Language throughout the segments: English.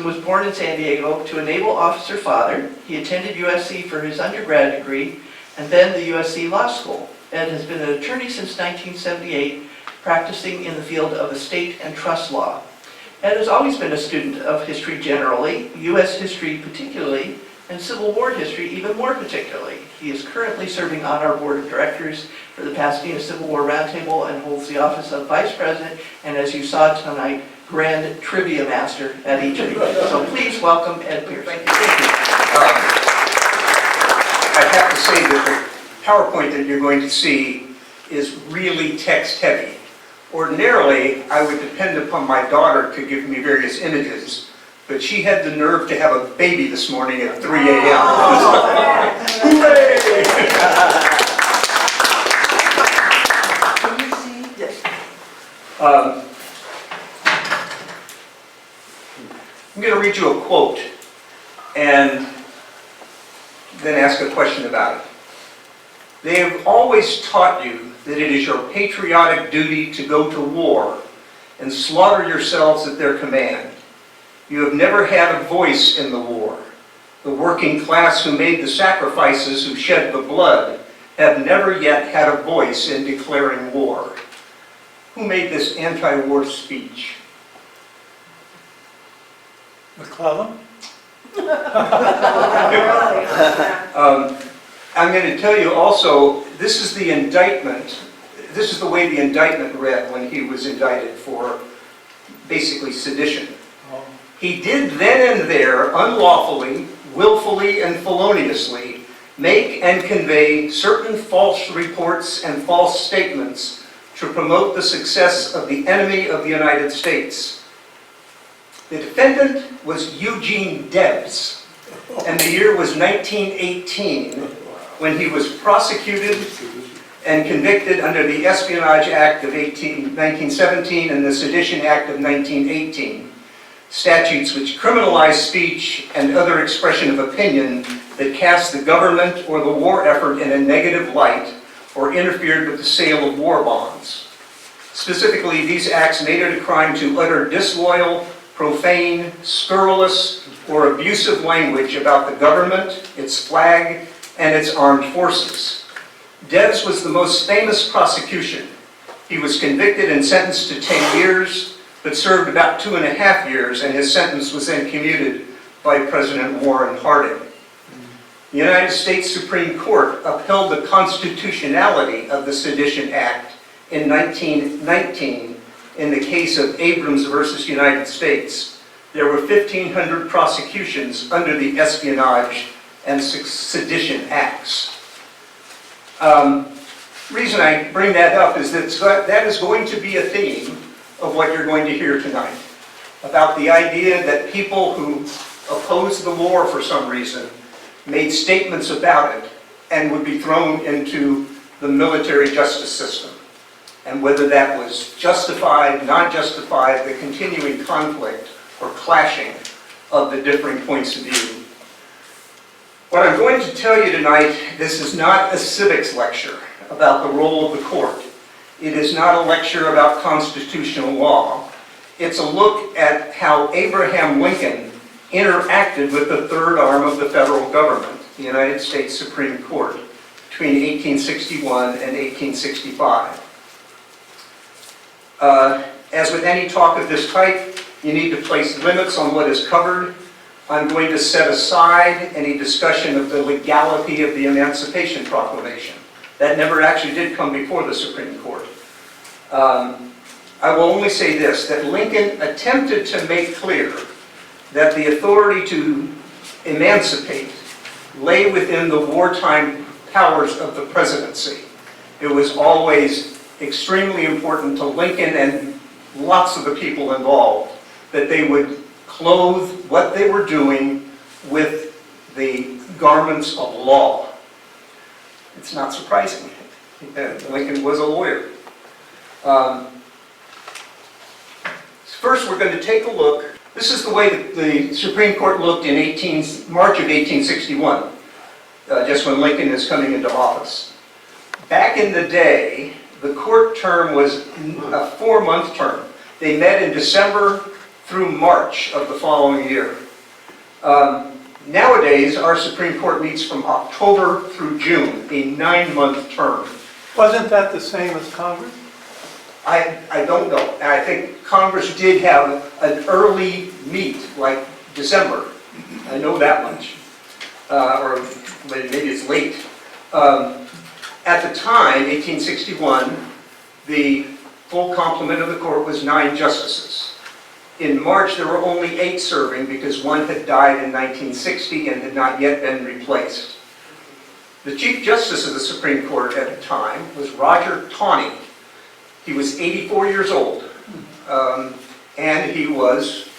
Pearson was born in San Diego to a naval officer father. He attended USC for his undergrad degree and then the USC Law School. Ed has been an attorney since 1978, practicing in the field of estate and trust law. Ed has always been a student of history generally, U.S. history particularly, and Civil War history even more particularly. He is currently serving on our board of directors for the Pasadena Civil War Roundtable and holds the office of Vice President, and as you saw tonight, Grand Trivia Master at each event. So please welcome Ed Pearson. Thank you. I have to say that the PowerPoint that you're going to see is really text heavy. Ordinarily, I would depend upon my daughter to give me various images, but she had the nerve to have a baby this morning at 3 a.m. Hooray! I'm going to read you a quote and then ask a question about it. They have always taught you that it is your patriotic duty to go to war and slaughter yourselves at their command. You have never had a voice in the war. The working class who made the sacrifices, who shed the blood, have never yet had a voice in declaring war. Who made this anti-war speech? McClellan? I'm going to tell you also, this is the indictment. This is the way the indictment read when he was indicted for basically sedition. He did then and there unlawfully, willfully, and feloniously make and convey certain false reports and false statements to promote the success of the enemy of the United States. The defendant was Eugene Debs, and the year was 1918 when he was prosecuted and convicted under the Espionage Act of 1917 and the Sedition Act of 1918, statutes which criminalize speech and other expression of opinion that cast the government or the war effort in a negative light or interfered with the sale of war bonds. Specifically, these acts made it a crime to utter disloyal, profane, scurrilous, or abusive language about the government, its flag, and its armed forces. Debs was the most famous prosecution. He was convicted and sentenced to 10 years, but served about 2.5 years, and his sentence was then commuted by President Warren Harding. The United States Supreme Court upheld the constitutionality of the Sedition Act in 1919 in the case of Abrams versus United States. There were 1,500 prosecutions under the Espionage and Sedition Acts. Reason I bring that up is that that is going to be a theme of what you're going to hear tonight, about the idea that people who opposed the war for some reason made statements about it and would be thrown into the military justice system, and whether that was justified, not justified, the continuing conflict or clashing of the differing points of view. What I'm going to tell you tonight, this is not a civics lecture about the role of the court. It is not a lecture about constitutional law. It's a look at how Abraham Lincoln interacted with the third arm of the federal government, the United States Supreme Court, between 1861 and 1865. As with any talk of this type, you need to place limits on what is covered. I'm going to set aside any discussion of the legality of the Emancipation Proclamation. That never actually did come before the Supreme Court. I will only say this, that Lincoln attempted to make clear that the authority to emancipate lay within the wartime powers of the presidency. It was always extremely important to Lincoln and lots of the people involved that they would clothe what they were doing with the garments of law. It's not surprising. Lincoln was a lawyer. First, we're going to take a look. This is the way that the Supreme Court looked in March of 1861, just when Lincoln is coming into office. Back in the day, the court term was a 4-month term. They met in December through March of the following year. Nowadays, our Supreme Court meets from October through June, a 9-month term. Wasn't that the same as Congress? I don't know. And I think Congress did have an early meet, like December. I know that much. Or maybe it's late. At the time, 1861, the full complement of the court was 9 justices. In March, there were only 8 serving because one had died in 1960 and had not yet been replaced. The Chief Justice of the Supreme Court at the time was Roger Taney. He was 84 years old, and he was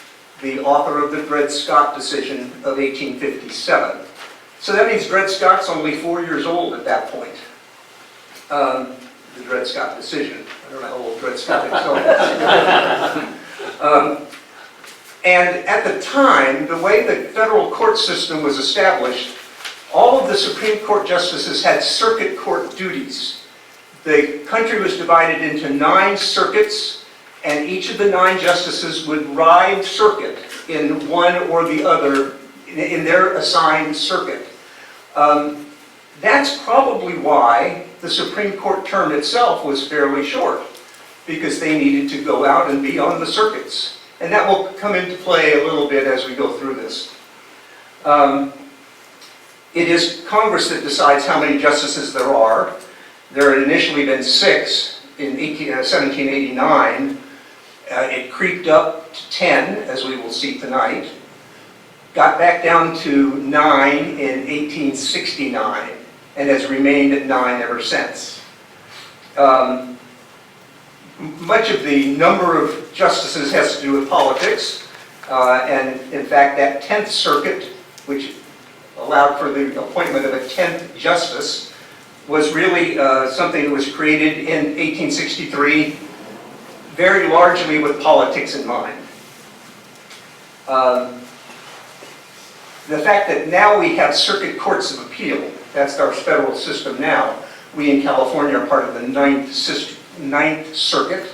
the author of the Dred Scott decision of 1857. So that means Dred Scott's only 4 years old at that point. The Dred Scott decision. I don't know how old Dred Scott is. And at the time, the way the federal court system was established, all of the Supreme Court justices had circuit court duties. The country was divided into 9 circuits, and each of the 9 justices would ride circuit in one or the other, in their assigned circuit. That's probably why the Supreme Court term itself was fairly short, because they needed to go out and be on the circuits. And that will come into play a little bit as we go through this. It is Congress that decides how many justices there are. There had initially been 6 in 1789. It creeped up to 10, as we will see tonight. Got back down to 9 in 1869, and has remained at 9 ever since. Much of the number of justices has to do with politics, and in fact that 10th Circuit, which allowed for the appointment of a 10th justice, was really something that was created in 1863, very largely with politics in mind. The fact that now we have circuit courts of appeal, that's our federal system now. We in California are part of the 9th Circuit.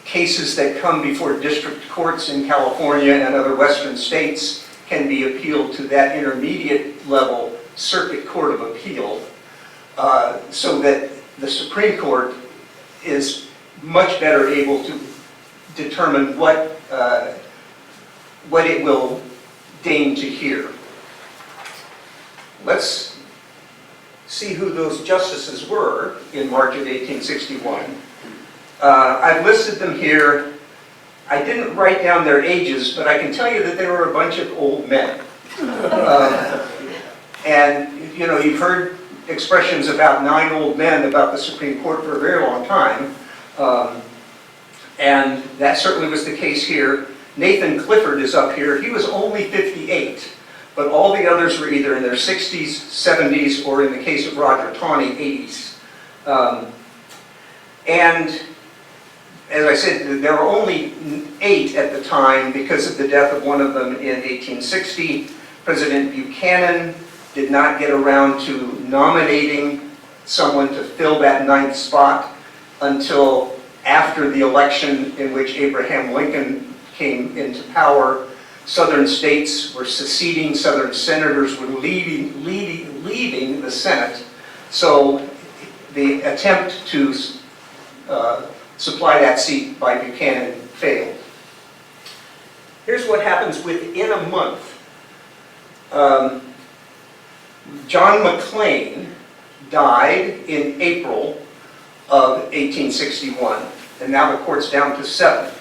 Cases that come before district courts in California and other western states can be appealed to that intermediate level Circuit Court of Appeal, so that the Supreme Court is much better able to determine what it will deign to hear. Let's see who those justices were in March of 1861. I've listed them here. I didn't write down their ages, but I can tell you that they were a bunch of old men. And, you know, you've heard expressions about 9 old men about the Supreme Court for a very long time. And that certainly was the case here. Nathan Clifford is up here. He was only 58, but all the others were either in their 60s, 70s, or in the case of Roger Taney, 80s. And as I said, there were only 8 at the time because of the death of one of them in 1860. President Buchanan did not get around to nominating someone to fill that 9th spot until after the election in which Abraham Lincoln came into power. Southern states were seceding, Southern senators were leaving the Senate, so the attempt to supply that seat by Buchanan failed. Here's what happens within a month. John McLean died in April of 1861, and now the court's down to 7.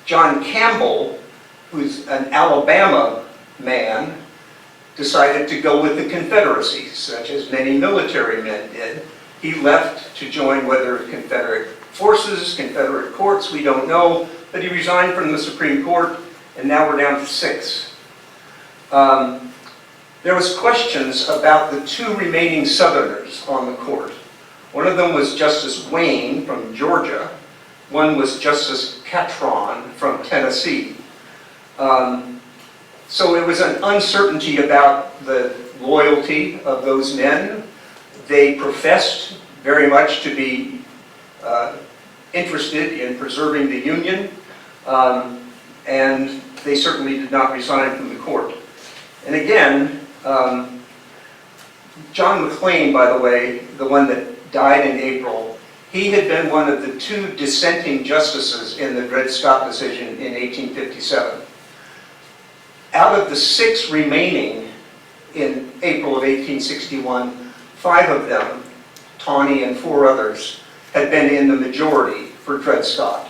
John Campbell, who's an Alabama man, decided to go with the Confederacy, such as many military men did. He left to join whether Confederate forces, Confederate courts, we don't know, but he resigned from the Supreme Court, and now we're down to 6. There was questions about the 2 remaining Southerners on the court. One of them was Justice Wayne from Georgia. One was Justice Catron from Tennessee. So it was an uncertainty about the loyalty of those men. They professed very much to be interested in preserving the Union. and they certainly did not resign from the court. And again, John McLean, by the way, the one that died in April, he had been one of the 2 dissenting justices in the Dred Scott decision in 1857. Out of the 6 remaining in April of 1861, 5 of them, Tawney and 4 others, had been in the majority for Dred Scott.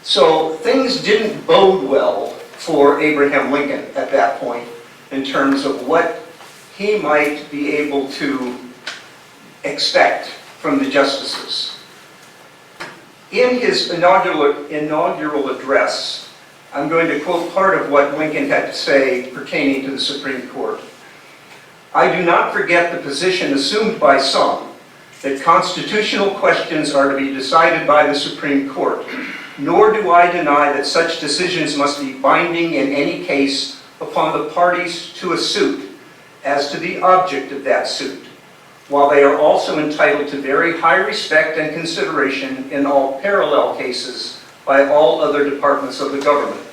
So things didn't bode well for Abraham Lincoln at that point in terms of what he might be able to expect from the justices. In his inaugural address, I'm going to quote part of what Lincoln had to say pertaining to the Supreme Court. "I do not forget the position assumed by some that constitutional questions are to be decided by the Supreme Court, nor do I deny that such decisions must be binding in any case upon the parties to a suit as to the object of that suit, while they are also entitled to very high respect and consideration in all parallel cases by all other departments of the government.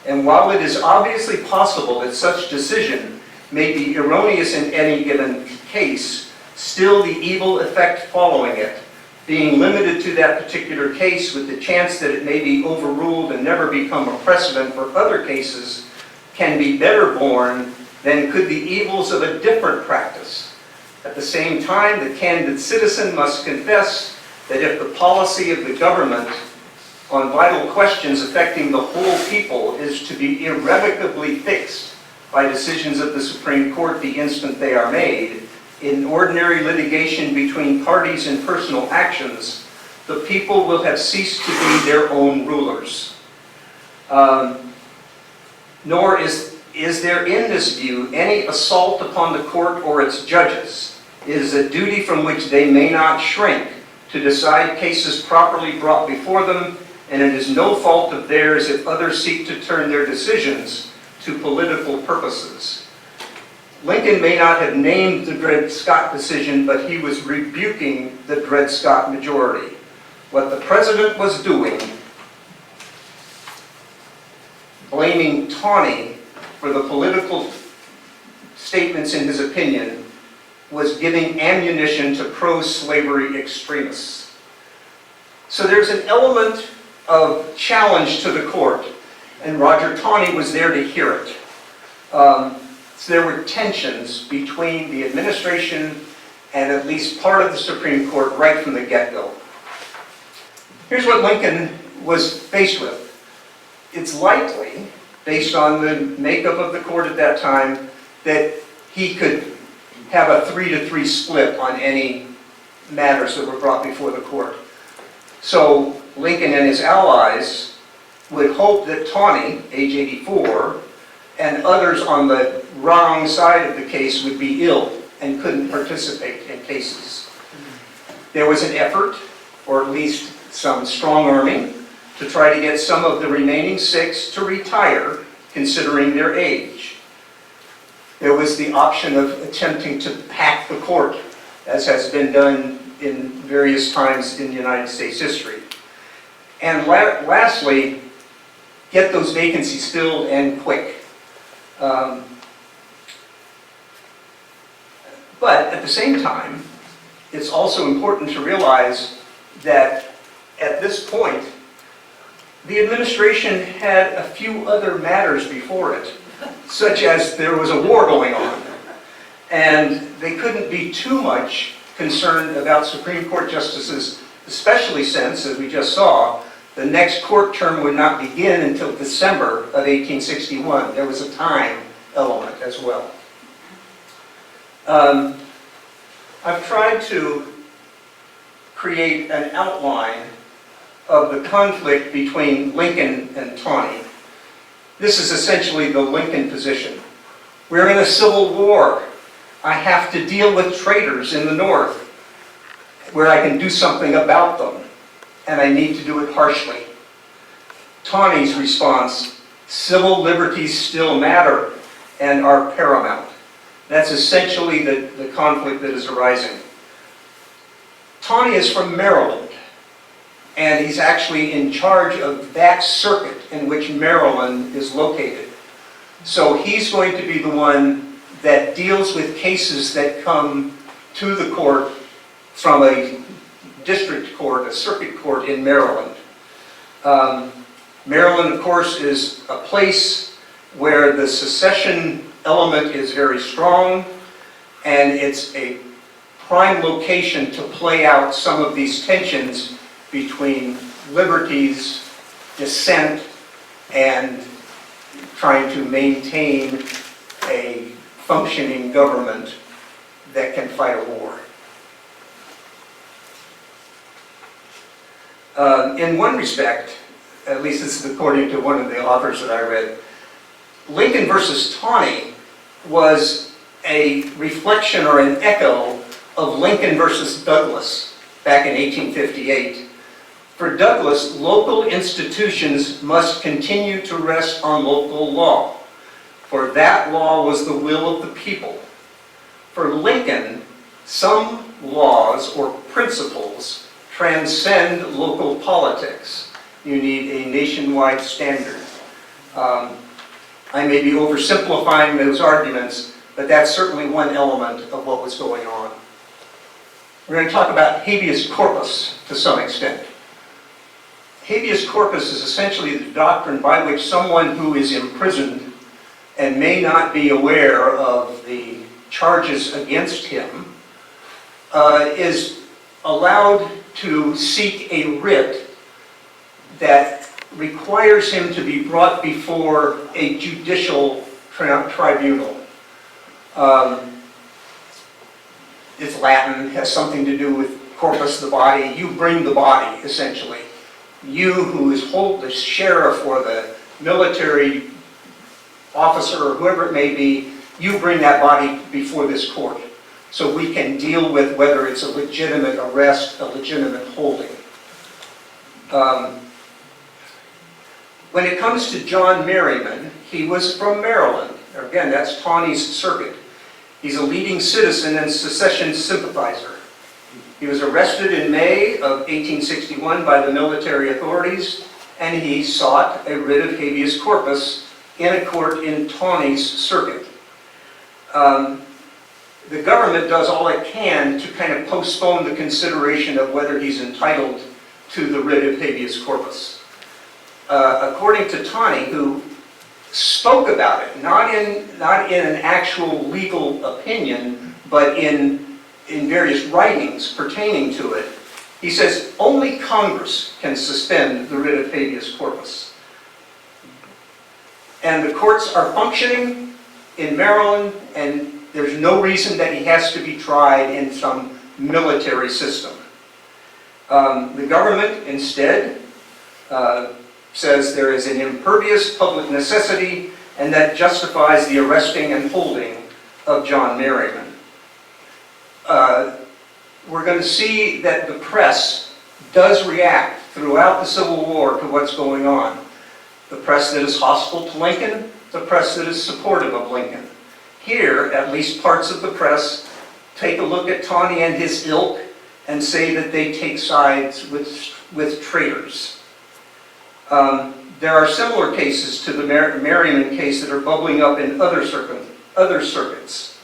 And while it is obviously possible that such decision may be erroneous in any given case, still the evil effect following it, being limited to that particular case with the chance that it may be overruled and never become a precedent for other cases, can be better borne than could the evils of a different practice. At the same time, the candid citizen must confess that if the policy of the government on vital questions affecting the whole people is to be irrevocably fixed by decisions of the Supreme Court the instant they are made, in ordinary litigation between parties in personal actions, the people will have ceased to be their own rulers. Nor is there in this view any assault upon the court or its judges. It is a duty from which they may not shrink to decide cases properly brought before them, and it is no fault of theirs if others seek to turn their decisions to political purposes." Lincoln may not have named the Dred Scott decision, but he was rebuking the Dred Scott majority. What the president was doing, blaming Tawney for the political statements in his opinion, was giving ammunition to pro-slavery extremists. So there's an element of challenge to the court, and Roger Tawney was there to hear it. So there were tensions between the administration and at least part of the Supreme Court right from the get-go. Here's what Lincoln was faced with. It's likely, based on the makeup of the court at that time, that he could have a 3-3 split on any matters that were brought before the court. So Lincoln and his allies would hope that Tawney, age 84, and others on the wrong side of the case would be ill and couldn't participate in cases. There was an effort, or at least some strong-arming, to try to get some of the remaining 6 to retire, considering their age. There was the option of attempting to pack the court, as has been done in various times in United States history. And lastly, get those vacancies filled and quick. But at the same time, it's also important to realize that at this point, the administration had a few other matters before it, such as there was a war going on, and they couldn't be too much concerned about Supreme Court justices, especially since, as we just saw, the next court term would not begin until December of 1861. There was a time element as well. I've tried to create an outline of the conflict between Lincoln and Tawney. This is essentially the Lincoln position. We're in a civil war. I have to deal with traitors in the North where I can do something about them, and I need to do it harshly. Tawney's response, civil liberties still matter and are paramount. That's essentially the conflict that is arising. Tawney is from Maryland, and he's actually in charge of that circuit in which Maryland is located. So he's going to be the one that deals with cases that come to the court from a district court, a circuit court in Maryland. Maryland, of course, is a place where the secession element is very strong, and it's a prime location to play out some of these tensions between liberties, dissent, and trying to maintain a functioning government that can fight a war. In one respect, at least this is according to one of the authors that I read, Lincoln versus Tawney was a reflection or an echo of Lincoln versus Douglas back in 1858. For Douglas, local institutions must continue to rest on local law, for that law was the will of the people. For Lincoln, some laws or principles transcend local politics. You need a nationwide standard. I may be oversimplifying those arguments, but that's certainly one element of what was going on. We're going to talk about habeas corpus to some extent. Habeas corpus is essentially the doctrine by which someone who is imprisoned and may not be aware of the charges against him is allowed to seek a writ that requires him to be brought before a judicial tribunal. It's Latin, has something to do with corpus, the body. You bring the body, essentially. You, who is the sheriff or the military officer or whoever it may be, you bring that body before this court so we can deal with whether it's a legitimate arrest, a legitimate holding. When it comes to John Merriman, he was from Maryland. Again, that's Tawney's circuit. He's a leading citizen and secession sympathizer. He was arrested in May of 1861 by the military authorities, and he sought a writ of habeas corpus in a court in Tawney's circuit. The government does all it can to kind of postpone the consideration of whether he's entitled to the writ of habeas corpus. According to Tawney, who spoke about it, not in an actual legal opinion, but in various writings pertaining to it, he says only Congress can suspend the writ of habeas corpus. And the courts are functioning in Maryland, and there's no reason that he has to be tried in some military system. The government instead says there is an impervious public necessity, and that justifies the arresting and holding of John Merriman. We're going to see that the press does react throughout the Civil War to what's going on. The press that is hostile to Lincoln, the press that is supportive of Lincoln. Here, at least parts of the press take a look at Tawney and his ilk and say that they take sides with traitors. There are similar cases to the Merriman case that are bubbling up in other circuits.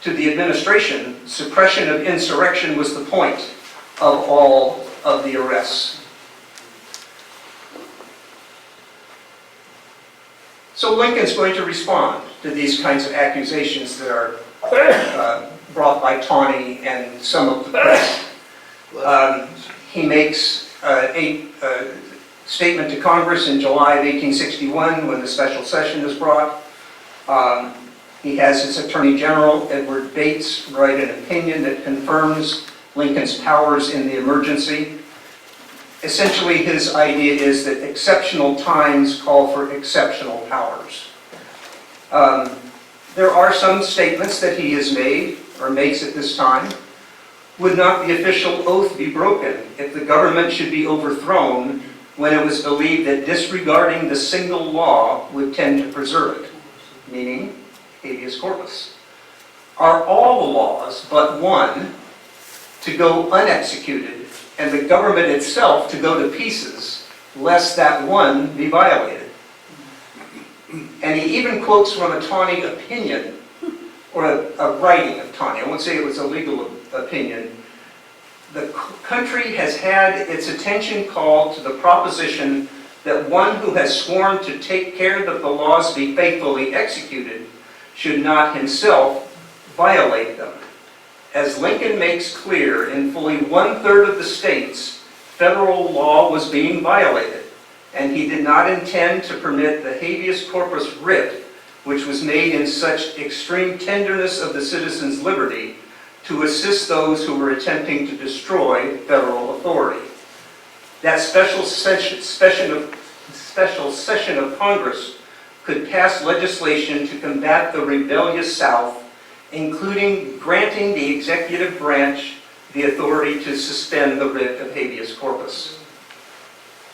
To the administration, suppression of insurrection was the point of all of the arrests. So Lincoln's going to respond to these kinds of accusations that are brought by Tawney and some of the press. He makes a statement to Congress in July of 1861 when the special session is brought. He has his Attorney General, Edward Bates, write an opinion that confirms Lincoln's powers in the emergency. Essentially, his idea is that exceptional times call for exceptional powers. There are some statements that he has made, or makes at this time. Would not the official oath be broken if the government should be overthrown when it was believed that disregarding the single law would tend to preserve it? Meaning, habeas corpus. Are all the laws but one to go unexecuted and the government itself to go to pieces, lest that one be violated. And he even quotes from a Tawney opinion, or a writing of Tawney. I won't say it was a legal opinion. The country has had its attention called to the proposition that one who has sworn to take care that the laws be faithfully executed should not himself violate them. As Lincoln makes clear, in fully 1/3 of the states, federal law was being violated, and he did not intend to permit the habeas corpus writ, which was made in such extreme tenderness of the citizens' liberty, to assist those who were attempting to destroy federal authority. That special session of Congress could pass legislation to combat the rebellious South, including granting the executive branch the authority to suspend the writ of habeas corpus.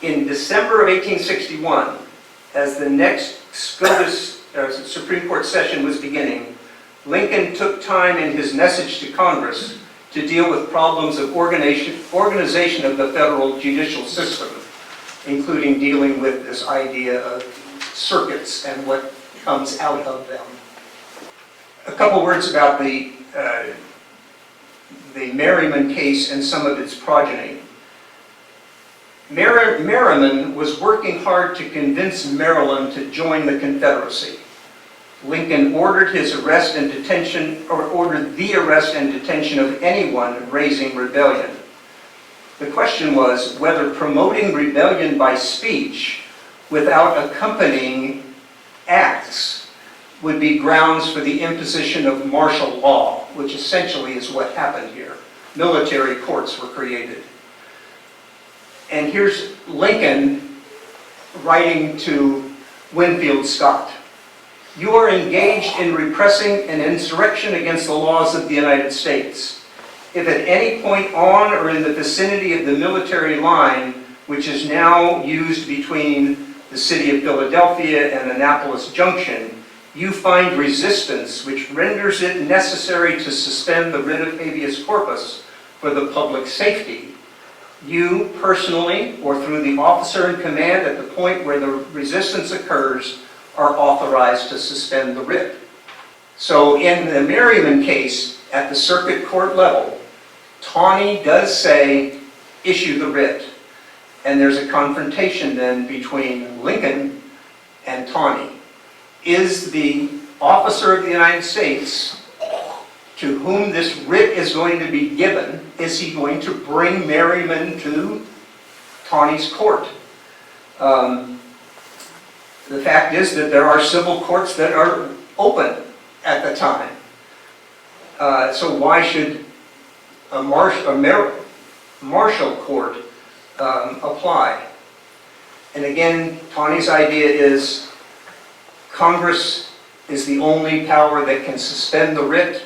In December of 1861, as the next Supreme Court session was beginning, Lincoln took time in his message to Congress to deal with problems of organization of the federal judicial system, including dealing with this idea of circuits and what comes out of them. A couple words about the Merryman case and some of its progeny. Merryman was working hard to convince Maryland to join the Confederacy. Lincoln ordered his arrest and detention, or ordered the arrest and detention of anyone raising rebellion. The question was whether promoting rebellion by speech without accompanying acts would be grounds for the imposition of martial law, which essentially is what happened here. Military courts were created. And here's Lincoln writing to Winfield Scott. You are engaged in repressing an insurrection against the laws of the United States. If at any point on or in the vicinity of the military line, which is now used between the city of Philadelphia and Annapolis Junction, you find resistance which renders it necessary to suspend the writ of habeas corpus for the public safety, you personally or through the officer in command at the point where the resistance occurs are authorized to suspend the writ. So in the Merryman case at the circuit court level, Tawney does say issue the writ, and there's a confrontation then between Lincoln and Tawney. Is the officer of the United States to whom this writ is going to be given, is he going to bring Merryman to Tawney's court? The fact is that there are civil courts that are open at the time. So why should a martial court apply? And again, Tawney's idea is Congress is the only power that can suspend the writ,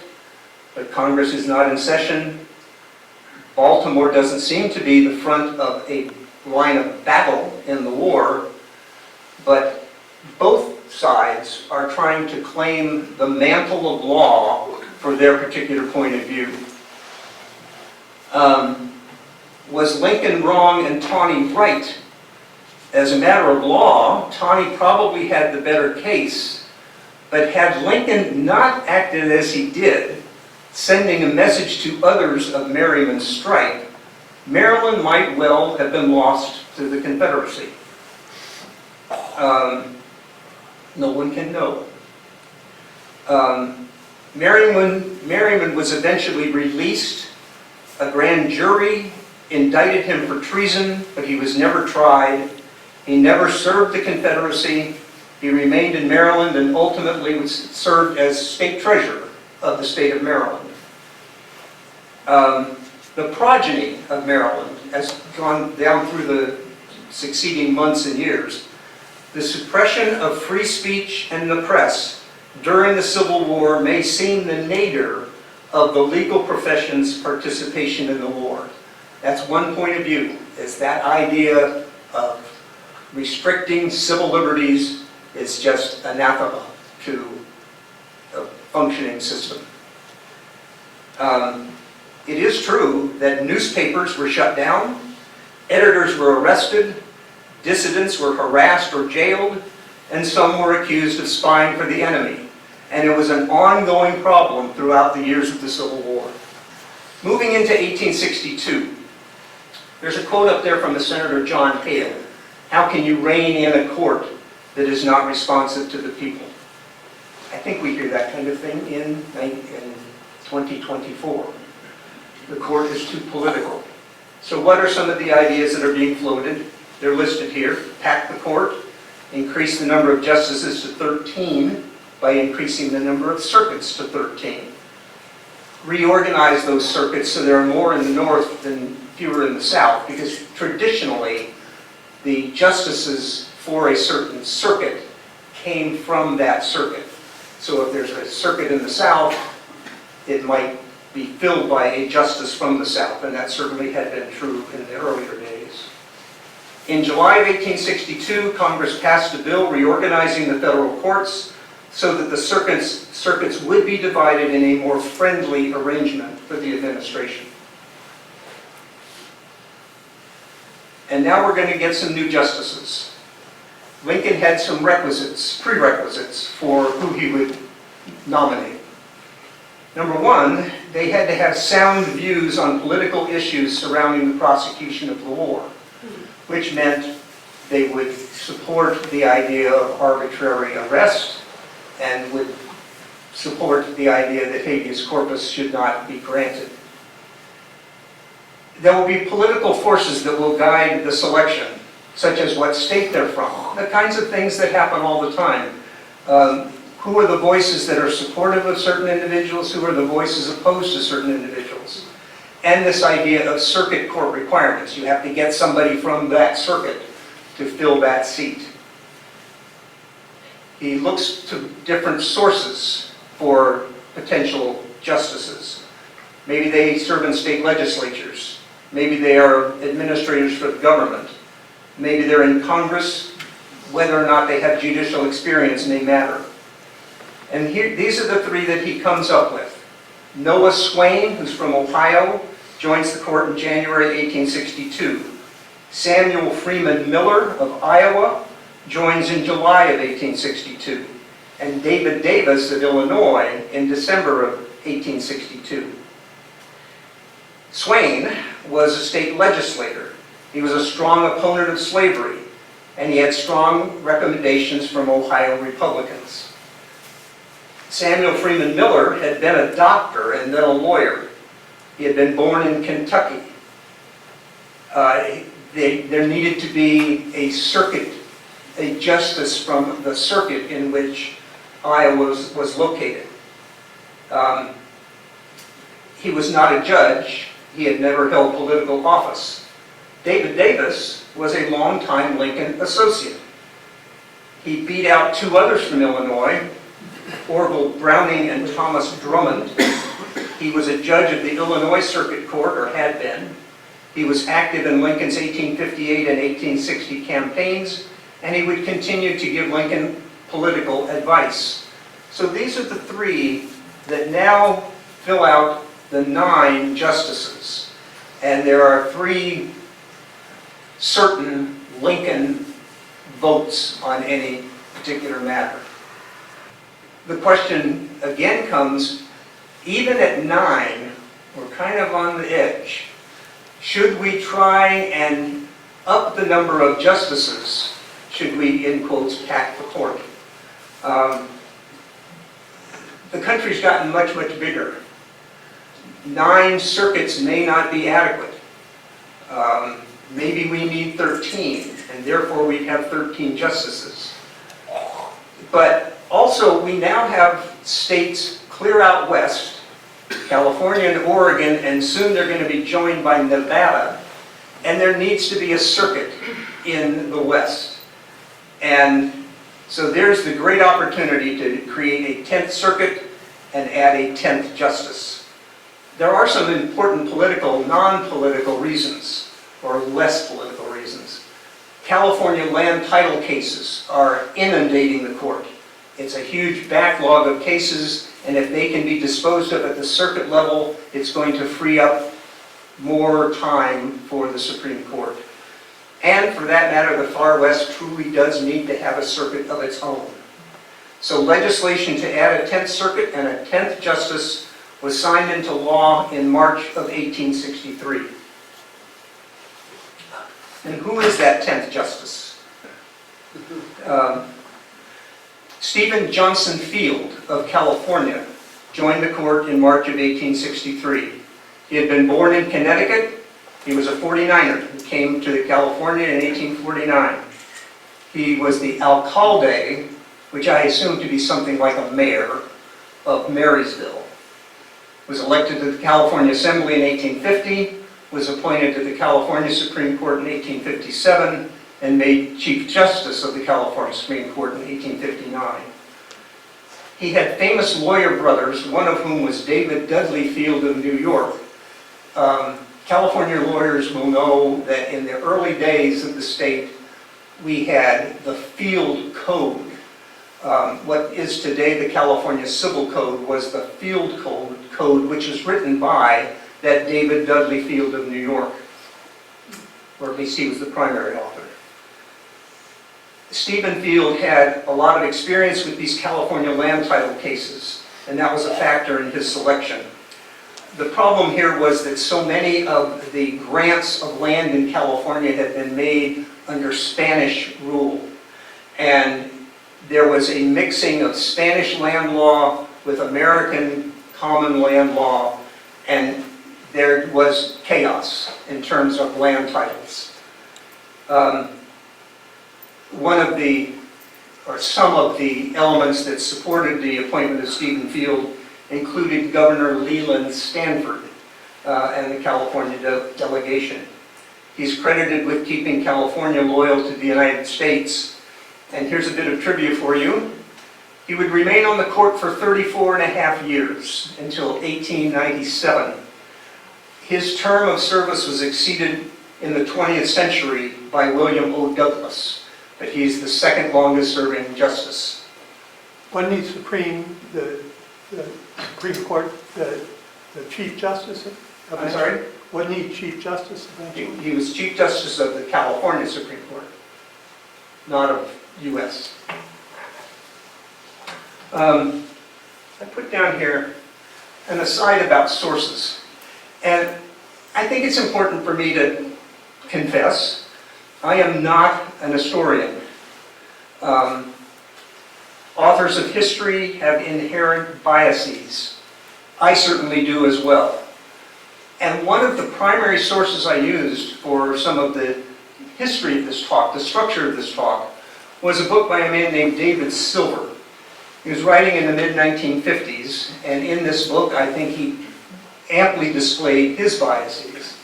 but Congress is not in session. Baltimore doesn't seem to be the front of a line of battle in the war, but both sides are trying to claim the mantle of law for their particular point of view. Was Lincoln wrong and Tawney right? As a matter of law, Tawney probably had the better case, but had Lincoln not acted as he did, sending a message to others of Merryman's stripe, Maryland might well have been lost to the Confederacy. No one can know. Merryman was eventually released. A grand jury indicted him for treason, but he was never tried. He never served the Confederacy. He remained in Maryland and ultimately served as state treasurer of the state of Maryland. The progeny of Maryland has gone down through the succeeding months and years. The suppression of free speech and the press during the Civil War may seem the nadir of the legal profession's participation in the war. That's one point of view, is that idea of restricting civil liberties is just anathema to a functioning system. It is true that newspapers were shut down, editors were arrested, dissidents were harassed or jailed, and some were accused of spying for the enemy. And it was an ongoing problem throughout the years of the Civil War. Moving into 1862, there's a quote up there from the Senator John Hale. How can you rein in a court that is not responsive to the people? I think we hear that kind of thing in 2024. The court is too political. So what are some of the ideas that are being floated? They're listed here. Pack the court, increase the number of justices to 13 by increasing the number of circuits to 13. Reorganize those circuits so there are more in the north than fewer in the south, because traditionally the justices for a certain circuit came from that circuit. So if there's a circuit in the south, it might be filled by a justice from the south, and that certainly had been true in the earlier days. In July of 1862, Congress passed a bill reorganizing the federal courts so that the circuits would be divided in a more friendly arrangement for the administration. And now we're going to get some new justices. Lincoln had some prerequisites for who he would nominate. Number one, they had to have sound views on political issues surrounding the prosecution of the war, which meant they would support the idea of arbitrary arrest and would support the idea that habeas corpus should not be granted. There will be political forces that will guide the selection, such as what state they're from, the kinds of things that happen all the time. Who are the voices that are supportive of certain individuals? Who are the voices opposed to certain individuals? And this idea of circuit court requirements. You have to get somebody from that circuit to fill that seat. He looks to different sources for potential justices. Maybe they serve in state legislatures. Maybe they are administrators for the government. Maybe they're in Congress. Whether or not they have judicial experience may matter. And here, these are the three that he comes up with. Noah Swain, who's from Ohio, joins the court in January 1862. Samuel Freeman Miller of Iowa joins in July of 1862. And David Davis of Illinois in December of 1862. Swain was a state legislator. He was a strong opponent of slavery, and he had strong recommendations from Ohio Republicans. Samuel Freeman Miller had been a doctor and then a lawyer. He had been born in Kentucky. There needed to be a justice from the circuit in which Iowa was located. He was not a judge. He had never held political office. David Davis was a longtime Lincoln associate. He beat out two others from Illinois, Orville Browning and Thomas Drummond. He was a judge of the Illinois Circuit Court, or had been. He was active in Lincoln's 1858 and 1860 campaigns, and he would continue to give Lincoln political advice. So these are the three that now fill out the 9 justices. And there are 3 certain Lincoln votes on any particular matter. The question again comes, even at 9, we're kind of on the edge. Should we try and up the number of justices? Should we, in quotes, pack the court? The country's gotten much, much bigger. 9 circuits may not be adequate. Maybe we need 13, and therefore we'd have 13 justices. But also, we now have states clear out west, California and Oregon, and soon they're going to be joined by Nevada, and there needs to be a circuit in the west. And so there's the great opportunity to create a 10th circuit and add a 10th justice. There are some important political, non-political reasons, or less political reasons. California land title cases are inundating the court. It's a huge backlog of cases, And if they can be disposed of at the circuit level, it's going to free up more time for the Supreme Court. And for that matter, the Far West truly does need to have a circuit of its own. So legislation to add a 10th Circuit and a 10th Justice was signed into law in March of 1863. And who is that 10th Justice? Stephen Johnson Field of California joined the court in March of 1863. He had been born in Connecticut. He was a 49er who came to California in 1849. He was the alcalde, which I assume to be something like a mayor, of Marysville. Was elected to the California Assembly in 1850, was appointed to the California Supreme Court in 1857, and made Chief Justice of the California Supreme Court in 1859. He had famous lawyer brothers, one of whom was David Dudley Field of New York. California lawyers will know that in the early days of the state, we had the Field Code. What is today the California Civil Code was the Field Code, which was written by that David Dudley Field of New York, or at least he was the primary author. Stephen Field had a lot of experience with these California land title cases, and that was a factor in his selection. The problem here was that so many of the grants of land in California had been made under Spanish rule, and there was a mixing of Spanish land law with American common land law, and there was chaos in terms of land titles. Some of the elements that supported the appointment of Stephen Field included Governor Leland Stanford and the California delegation. He's credited with keeping California loyal to the United States. And here's a bit of trivia for you. He would remain on the court for 34.5 years until 1897. His term of service was exceeded in the 20th century by William O. Douglas, but he's the second longest serving justice. Wasn't he the Supreme Court, the Chief Justice? I'm sorry? Wasn't he Chief Justice eventually? He was Chief Justice of the California Supreme Court, not of U.S. I put down here an aside about sources. And I think it's important for me to confess, I am not an historian. Authors of history have inherent biases. I certainly do as well. And one of the primary sources I used for some of the history of this talk, the structure of this talk, was a book by a man named David Silver. He was writing in the mid-1950s, and in this book I think he amply displayed his biases,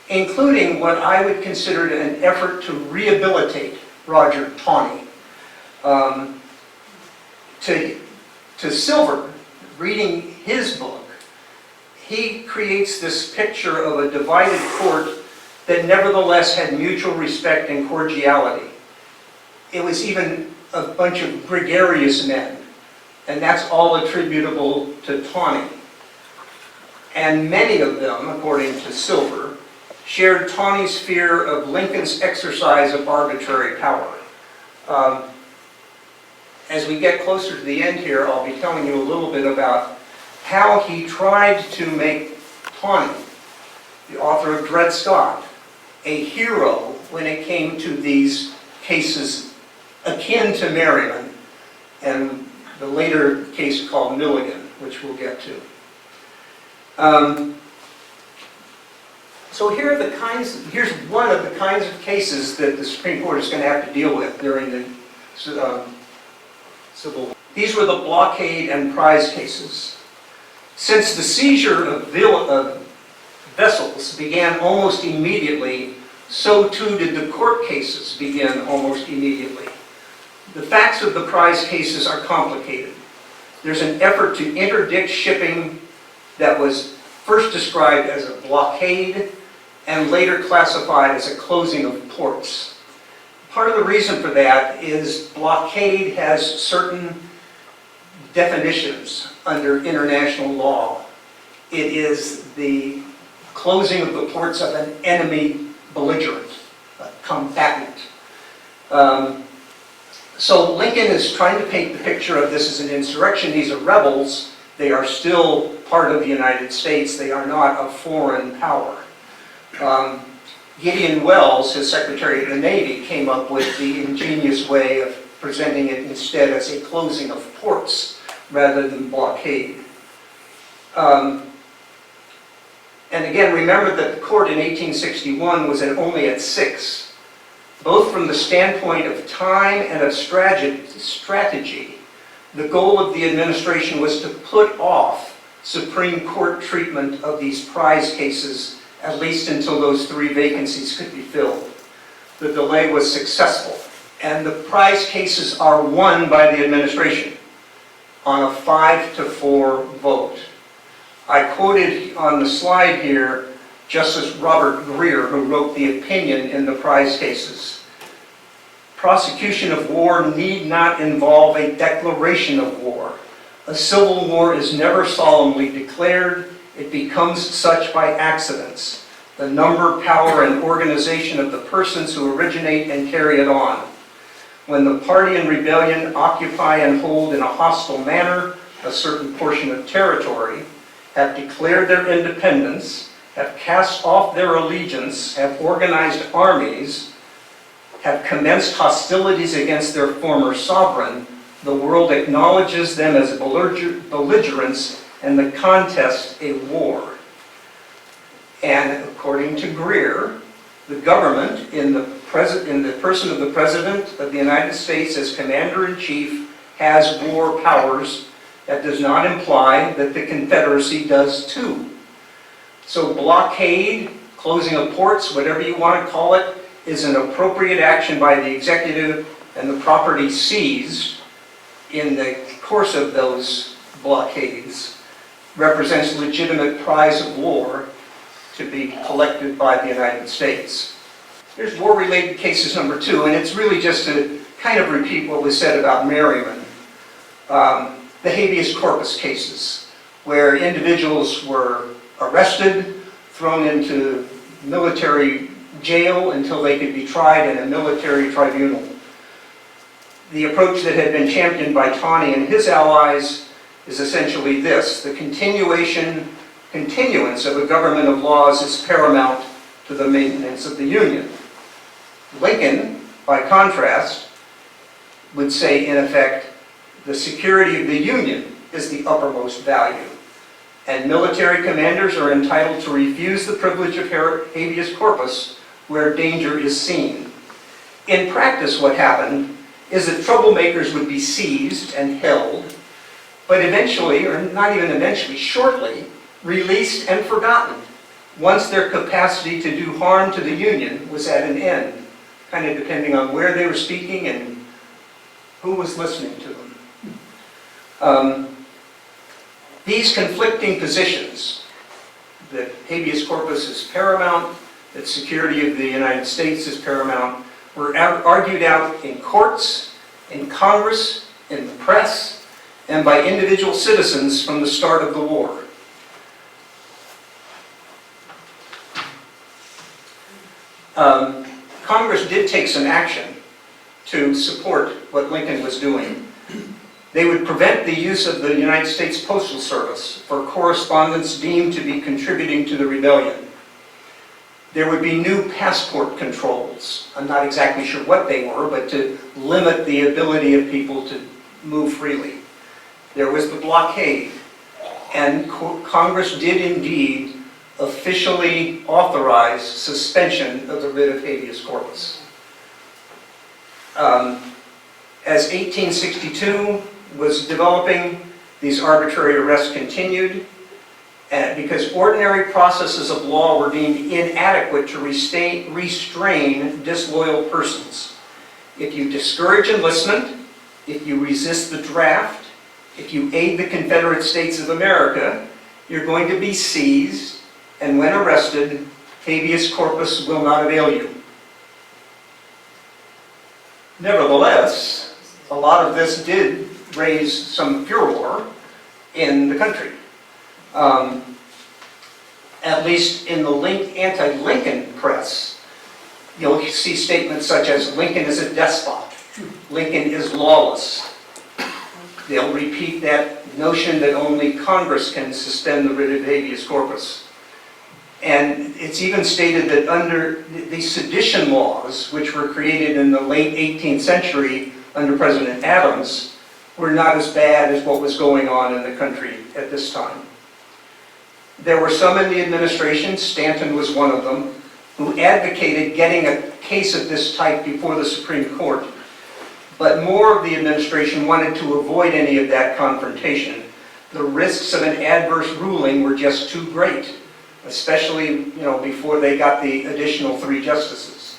including what I would consider an effort to rehabilitate Roger Taney. To Silver, reading his book, he creates this picture of a divided court that nevertheless had mutual respect and cordiality. It was even a bunch of gregarious men, and that's all attributable to Taney. And many of them, according to Silver, shared Taney's fear of Lincoln's exercise of arbitrary power. As we get closer to the end here, I'll be telling you a little bit about how he tried to make Taney, the author of Dred Scott, a hero when it came to these cases akin to Merriman and the later case called Milligan, which we'll get to. So here's one of the kinds of cases that the Supreme Court is going to have to deal with during the Civil War. These were the blockade and prize cases. Since the seizure of vessels began almost immediately, so too did the court cases begin almost immediately. The facts of the prize cases are complicated. There's an effort to interdict shipping that was first described as a blockade and later classified as a closing of ports. Part of the reason for that is blockade has certain definitions under international law. It is the closing of the ports of an enemy belligerent, a combatant. So Lincoln is trying to paint the picture of this as an insurrection. These are rebels. They are still part of the United States. They are not a foreign power. Gideon Welles, his Secretary of the Navy, came up with the ingenious way of presenting it instead as a closing of ports rather than blockade. And again, remember that the court in 1861 was only at 6. Both from the standpoint of time and of strategy, the goal of the administration was to put off Supreme Court treatment of these prize cases at least until those 3 vacancies could be filled. The delay was successful, and the prize cases are won by the administration on a 5-4 vote. I quoted on the slide here Justice Robert Greer, who wrote the opinion in the prize cases. Prosecution of war need not involve a declaration of war. A civil war is never solemnly declared. It becomes such by accidents. The number, power, and organization of the persons who originate and carry it on. When the party in rebellion occupy and hold in a hostile manner a certain portion of territory, have declared their independence, have cast off their allegiance, have organized armies, have commenced hostilities against their former sovereign, the world acknowledges them as belligerents and the contest a war. And according to Greer, the government, in the person of the President of the United States as Commander-in-Chief, has war powers. That does not imply that the Confederacy does too. So blockade, closing of ports, whatever you want to call it, is an appropriate action by the executive, and the property seized in the course of those blockades represents legitimate prize of war to be collected by the United States. Here's war-related cases number 2, and it's really just to kind of repeat what was said about Merriman. The habeas corpus cases, where individuals were arrested, thrown into military jail until they could be tried in a military tribunal. The approach that had been championed by Tawney and his allies is essentially this: the continuance of a government of laws is paramount to the maintenance of the Union. Lincoln, by contrast, would say, in effect, the security of the Union is the uppermost value, and military commanders are entitled to refuse the privilege of habeas corpus where danger is seen. In practice, what happened is that troublemakers would be seized and held, but eventually, or not even eventually, shortly, released and forgotten once their capacity to do harm to the Union was at an end, kind of depending on where they were speaking and who was listening to them. These conflicting positions, that habeas corpus is paramount, that security of the United States is paramount, were argued out in courts, in Congress, in the press, and by individual citizens from the start of the war. Congress did take some action to support what Lincoln was doing. They would prevent the use of the United States Postal Service for correspondence deemed to be contributing to the rebellion. There would be new passport controls. I'm not exactly sure what they were, but to limit the ability of people to move freely. There was the blockade, and Congress did indeed officially authorize suspension of the writ of habeas corpus. As 1862 was developing, these arbitrary arrests continued, and because ordinary processes of law were deemed inadequate to restrain disloyal persons. If you discourage enlistment, if you resist the draft, if you aid the Confederate States of America, you're going to be seized, and when arrested, habeas corpus will not avail you. Nevertheless, a lot of this did raise some furor in the country. At least in the anti-Lincoln press, you'll see statements such as, Lincoln is a despot, Lincoln is lawless. They'll repeat that notion that only Congress can suspend the writ of habeas corpus. And it's even stated that under the sedition laws, which were created in the late 18th century under President Adams, were not as bad as what was going on in the country at this time. There were some in the administration, Stanton was one of them, who advocated getting a case of this type before the Supreme Court. But more of the administration wanted to avoid any of that confrontation. The risks of an adverse ruling were just too great, especially, before they got the additional 3 justices.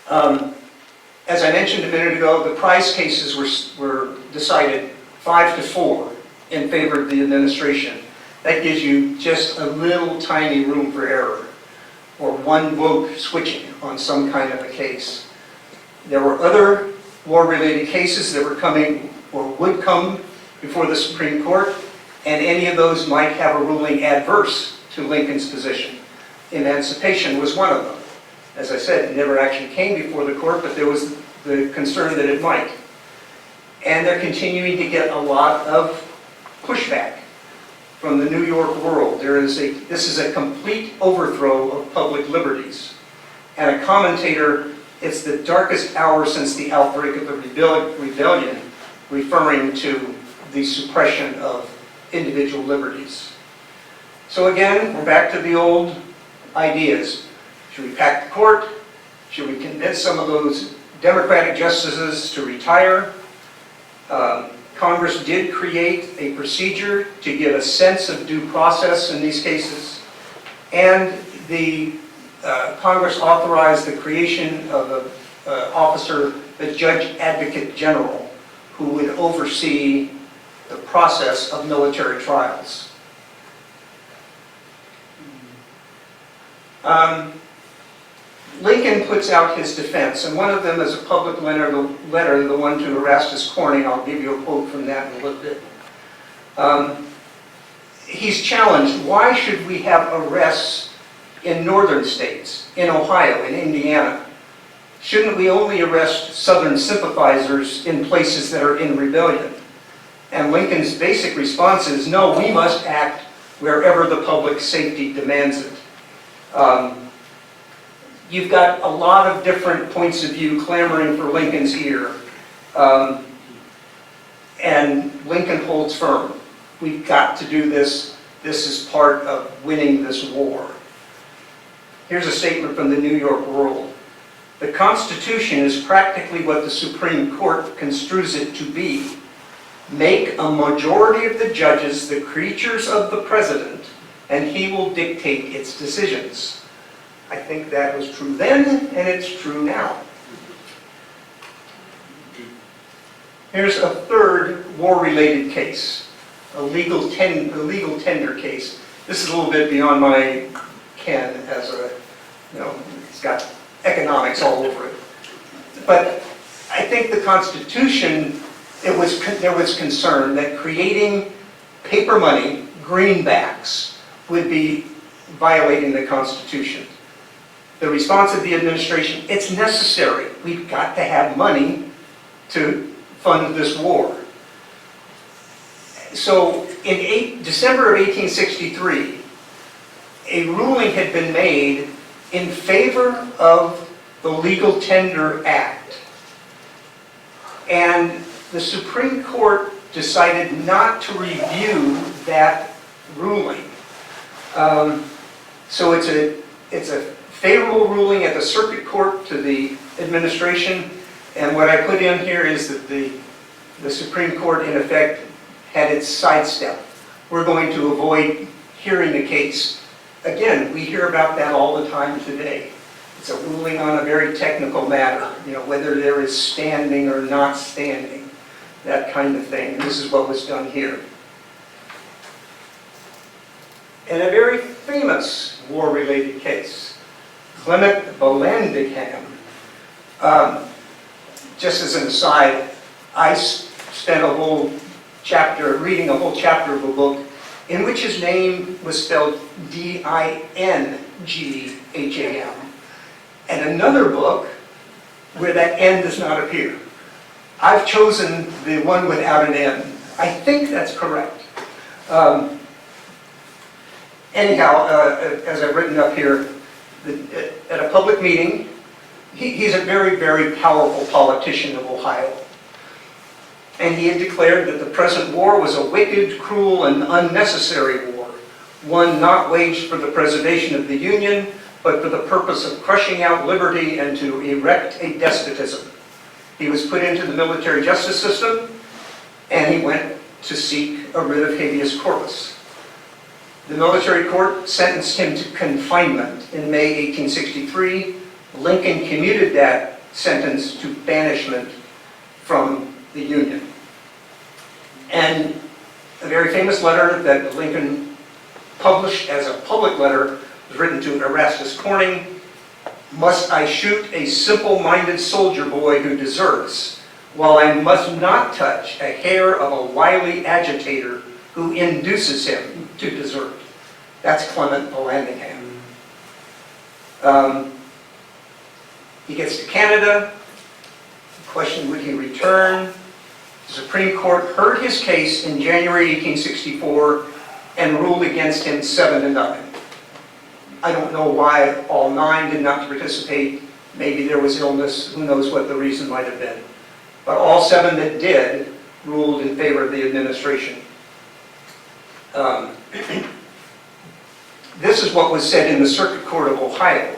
As I mentioned a minute ago, the prize cases were decided 5-4 in favor of the administration. That gives you just a little tiny room for error, or 1 vote switching on some kind of a case. There were other war-related cases that were coming, or would come, before the Supreme Court, and any of those might have a ruling adverse to Lincoln's position. Emancipation was one of them. As I said, it never actually came before the court, but there was the concern that it might. And they're continuing to get a lot of pushback from the New York world. This is a complete overthrow of public liberties. And a commentator, it's the darkest hour since the outbreak of the rebellion, referring to the suppression of individual liberties. So again, we're back to the old ideas. Should we pack the court? Should we convince some of those Democratic justices to retire? Congress did create a procedure to give a sense of due process in these cases, and the Congress authorized the creation of an officer, the Judge Advocate General, who would oversee the process of military trials. Lincoln puts out his defense, and one of them is a public letter, the one to Erastus Corning. I'll give you a quote from that in a little bit. He's challenged, why should we have arrests in northern states, in Ohio, in Indiana? Shouldn't we only arrest Southern sympathizers in places that are in rebellion? And Lincoln's basic response is, no, we must act wherever the public safety demands it. You've got a lot of different points of view clamoring for Lincoln's ear. And Lincoln holds firm. We've got to do this. This is part of winning this war. Here's a statement from the New York World. The Constitution is practically what the Supreme Court construes it to be. Make a majority of the judges the creatures of the president, and he will dictate its decisions. I think that was true then, and it's true now. Here's a third war-related case, a legal tender case. This is a little bit beyond my ken as it's got economics all over it. But I think the Constitution, there was concern that creating paper money, greenbacks, would be violating the Constitution. The response of the administration, it's necessary. We've got to have money to fund this war. So in December of 1863, a ruling had been made in favor of the Legal Tender Act. And the Supreme Court decided not to review that ruling. So it's a favorable ruling at the circuit court to the administration, and what I put in here is that the Supreme Court, in effect, had its sidestep. We're going to avoid hearing the case. Again, we hear about that all the time today. It's a ruling on a very technical matter, whether there is standing or not standing, that kind of thing. And this is what was done here. In a very famous war-related case, Clement Vallandigham. Just as an aside, I spent a whole chapter, reading a whole chapter of a book in which his name was spelled Dingham, and another book where that N does not appear. I've chosen the one without an N. I think that's correct. Anyhow, as I've written up here, at a public meeting, he's a very, very powerful politician of Ohio. And he had declared that the present war was a wicked, cruel, and unnecessary war, one not waged for the preservation of the Union, but for the purpose of crushing out liberty and to erect a despotism. He was put into the military justice system, and he went to seek a writ of habeas corpus. The military court sentenced him to confinement in May 1863. Lincoln commuted that sentence to banishment from the Union. And a very famous letter that Lincoln published as a public letter was written to Erastus Corning. Must I shoot a simple-minded soldier boy who deserts, while I must not touch a hair of a wily agitator who induces him to desert? That's Clement Vallandigham. He gets to Canada. The question, would he return? The Supreme Court heard his case in January 1864 and ruled against him 7-9. I don't know why all 9 did not participate. Maybe there was illness. Who knows what the reason might have been. But all 7 that did ruled in favor of the administration. This is what was said in the Circuit Court of Ohio.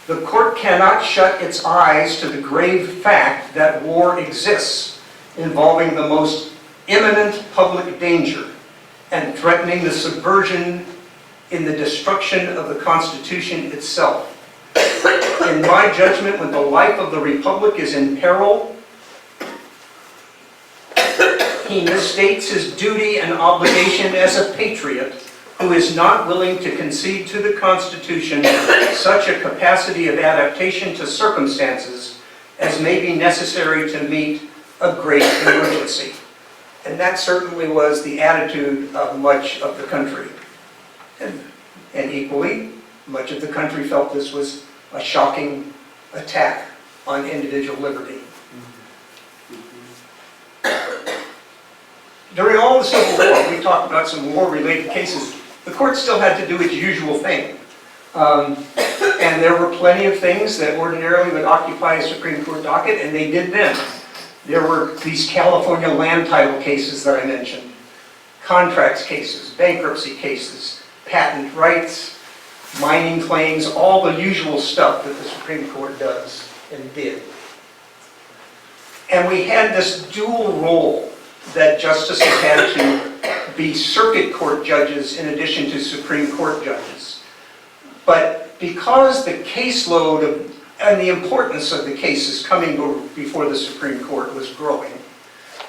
The court cannot shut its eyes to the grave fact that war exists, involving the most imminent public danger and threatening the subversion in the destruction of the Constitution itself. In my judgment, when the life of the Republic is in peril, he misstates his duty and obligation as a patriot who is not willing to concede to the Constitution such a capacity of adaptation to circumstances as may be necessary to meet a great emergency. And that certainly was the attitude of much of the country. And equally, much of the country felt this was a shocking attack on individual liberty. During all the Civil War, we talked about some war-related cases. The court still had to do its usual thing. And there were plenty of things that ordinarily would occupy a Supreme Court docket, and they did then. There were these California land title cases that I mentioned, contracts cases, bankruptcy cases, patent rights, mining claims, all the usual stuff that the Supreme Court does and did. And we had this dual role that justices had to be circuit court judges in addition to Supreme Court judges. But because the caseload and the importance of the cases coming before the Supreme Court was growing,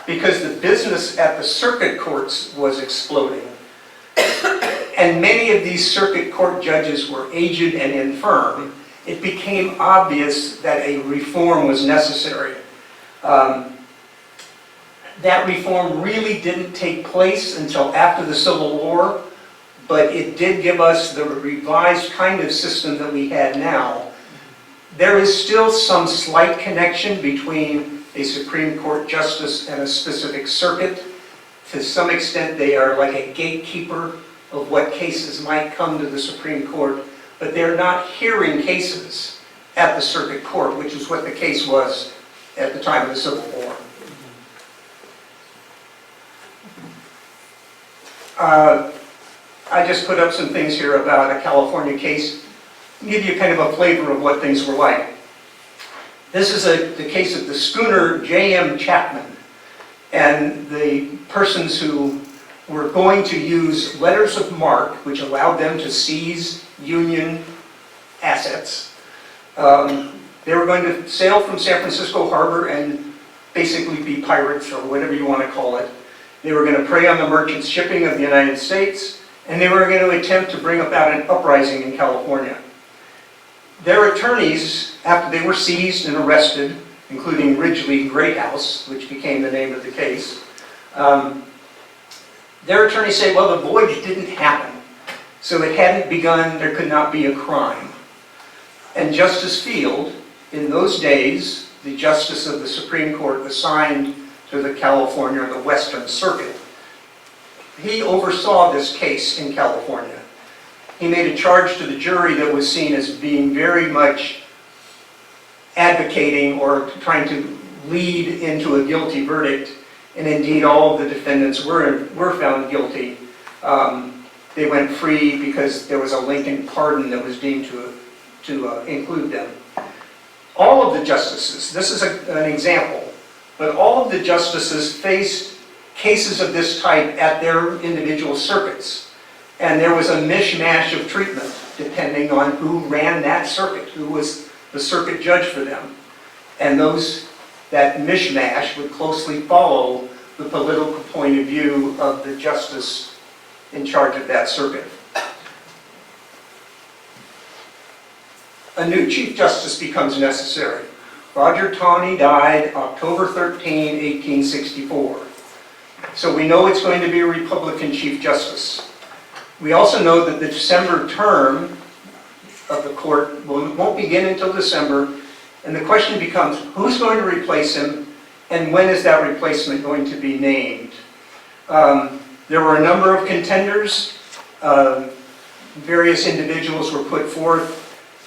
because the business at the circuit courts was exploding, and many of these circuit court judges were aged and infirm, it became obvious that a reform was necessary. That reform really didn't take place until after the Civil War, but it did give us the revised kind of system that we had now. There is still some slight connection between a Supreme Court justice and a specific circuit. To some extent, they are like a gatekeeper of what cases might come to the Supreme Court, but they're not hearing cases at the circuit court, which is what the case was at the time of the Civil War. I just put up some things here about a California case, to give you kind of a flavor of what things were like. This is the case of the schooner J.M. Chapman, and the persons who were going to use letters of marque, which allowed them to seize Union assets. They were going to sail from San Francisco Harbor and basically be pirates, or whatever you want to call it. They were going to prey on the merchant shipping of the United States, and they were going to attempt to bring about an uprising in California. Their attorneys, after they were seized and arrested including Ridgely Greathouse, which became the name of the case. Their attorneys say, well, the voyage didn't happen, so it hadn't begun, there could not be a crime. And Justice Field, in those days, the Justice of the Supreme Court assigned to the California, the Western Circuit, he oversaw this case in California. He made a charge to the jury that was seen as being very much advocating or trying to lead into a guilty verdict, and indeed all of the defendants were found guilty. They went free because there was a Lincoln pardon that was deemed to include them. All of the justices, this is an example, but all of the justices faced cases of this type at their individual circuits. And there was a mishmash of treatment depending on who ran that circuit, who was the circuit judge for them. And that mishmash would closely follow the political point of view of the justice in charge of that circuit. A new Chief Justice becomes necessary. Roger Taney died October 13, 1864. So we know it's going to be a Republican Chief Justice. We also know that the December term of the court won't begin until December, and the question becomes, who's going to replace him, and when is that replacement going to be named? There were a number of contenders. Various individuals were put forth,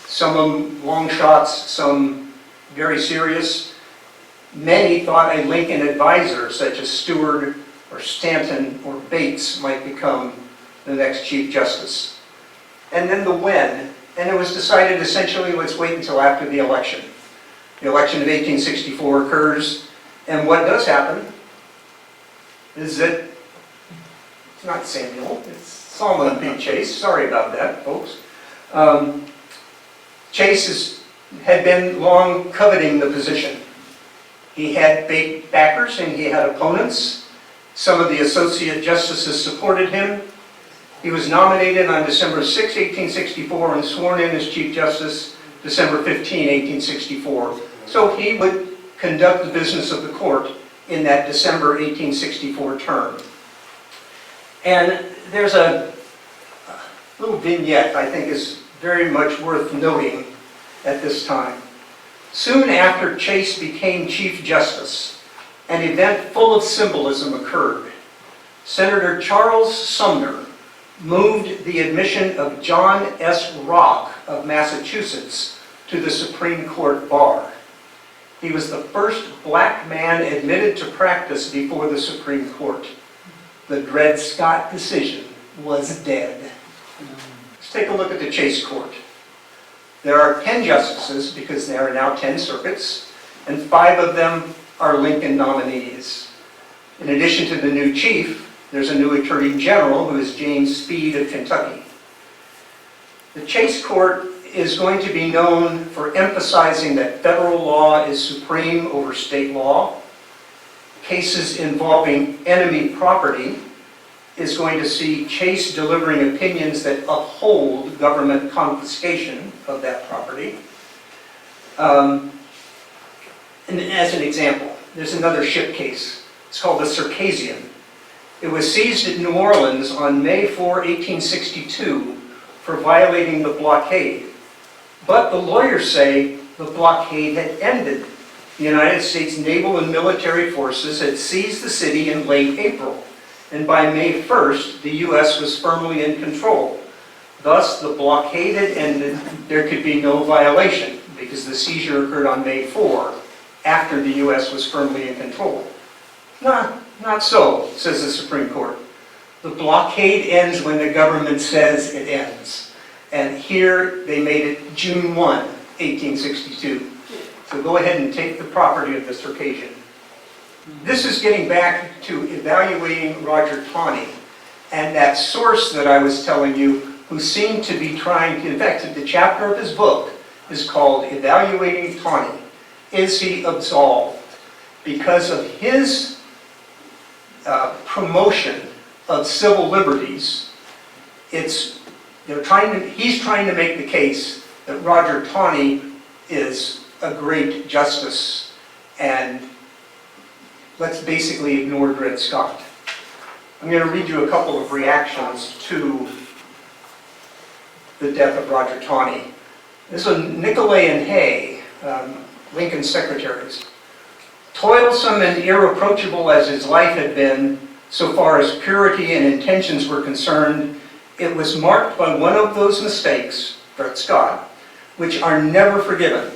some of them long shots, some very serious. Many thought a Lincoln advisor, such as Stewart or Stanton or Bates, might become the next Chief Justice. And then the when, and it was decided essentially, let's wait until after the election. The election of 1864 occurs, and what does happen is that it's not Samuel, it's Solomon P. Chase. Sorry about that, folks. Chase had been long coveting the position. He had backers and he had opponents. Some of the associate justices supported him. He was nominated on December 6, 1864, and sworn in as Chief Justice December 15, 1864. So he would conduct the business of the court in that December 1864 term. And there's a little vignette I think is very much worth noting at this time. Soon after Chase became Chief Justice, an event full of symbolism occurred. Senator Charles Sumner moved the admission of John S. Rock of Massachusetts to the Supreme Court bar. He was the first black man admitted to practice before the Supreme Court. The Dred Scott decision was dead. Let's take a look at the Chase Court. There are 10 justices, because there are now 10 circuits, and 5 of them are Lincoln nominees. In addition to the new chief, there's a new Attorney General, who is James Speed of Kentucky. The Chase Court is going to be known for emphasizing that federal law is supreme over state law. Cases involving enemy property is going to see Chase delivering opinions that uphold government confiscation of that property. And as an example, there's another ship case. It's called the Circassian. It was seized at New Orleans on May 4, 1862 for violating the blockade. But the lawyers say the blockade had ended. The United States naval and military forces had seized the city in late April, and by May 1st, the U.S. was firmly in control. Thus, the blockade had ended, there could be no violation, because the seizure occurred on May 4, after the U.S. was firmly in control. Not so, says the Supreme Court. The blockade ends when the government says it ends. And here, they made it June 1, 1862. So go ahead and take the property of the Circassian. This is getting back to evaluating Roger Taney and that source that I was telling you who seemed to be trying to, in fact, the chapter of his book is called Evaluating Taney. Is he absolved? Because of his promotion of civil liberties, he's trying to make the case that Roger Taney is a great justice and let's basically ignore Dred Scott. I'm going to read you a couple of reactions to the death of Roger Taney. This is Nicolay and Hay, Lincoln's secretaries. Toilsome and irreproachable as his life had been, so far as purity and intentions were concerned, it was marked by one of those mistakes, Dred Scott, which are never forgiven.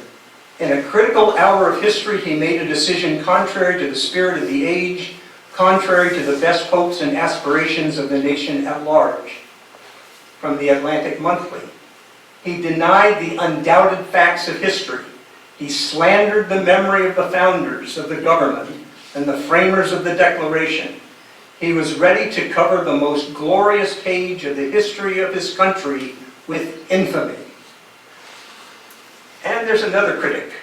In a critical hour of history, he made a decision contrary to the spirit of the age, contrary to the best hopes and aspirations of the nation at large. From the Atlantic Monthly. He denied the undoubted facts of history. He slandered the memory of the founders of the government and the framers of the Declaration. He was ready to cover the most glorious page of the history of his country with infamy. And there's another critic.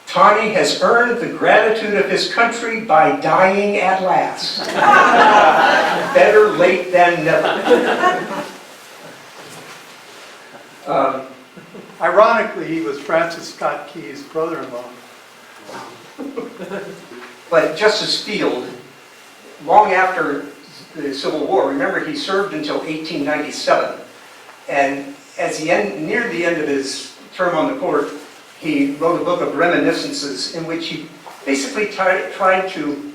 Taney has earned the gratitude of his country by dying at last. Better late than never. Ironically, he was Francis Scott Key's brother-in-law. But Justice Field, long after the Civil War, remember he served until 1897, and as near the end of his term on the court, he wrote a book of reminiscences in which he basically tried to,